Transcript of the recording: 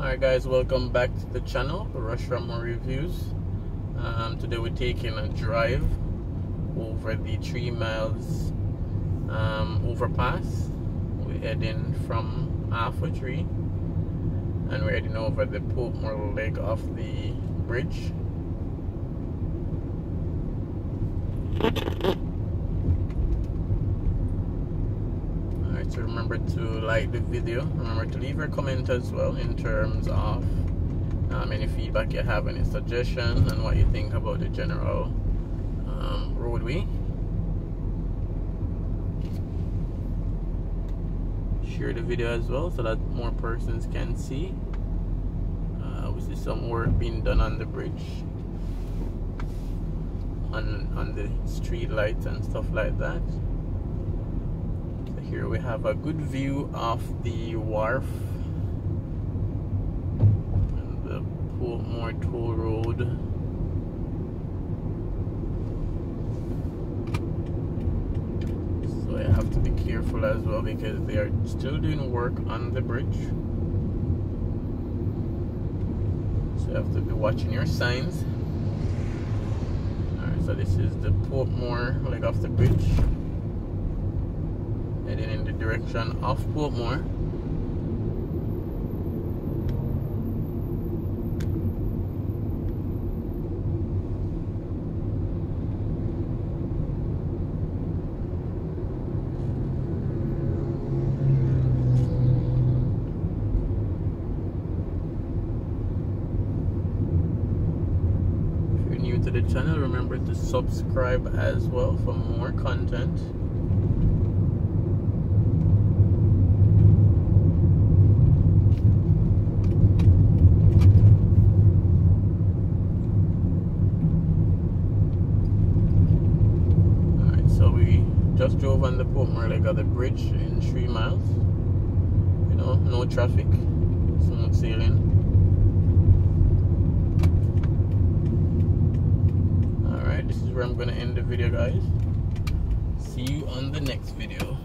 Alright guys, welcome back to the channel, Roshain Reviews. Today we're taking a drive over the 3 miles overpass. We're heading from Halfway Tree and we're heading over the Portmore leg of the bridge. Alright, so remember to like the video, remember to leave your comment as well in terms of any feedback you have, any suggestions, and what you think about the general roadway. Share the video as well so that more persons can see. We see some work being done on the bridge, on the street lights and stuff like that. So here we have a good view of the wharf and the Portmore toll road. So you have to be careful as well because they are still doing work on the bridge. So you have to be watching your signs. Alright, so this is the Portmore leg of the bridge, heading in the direction of Portmore. To the channel, remember to subscribe as well for more content. Alright, so we just drove on the Portmore leg of the bridge in 3 miles. You know, no traffic, smooth sailing. This is where I'm going to end the video, guys. See you on the next video.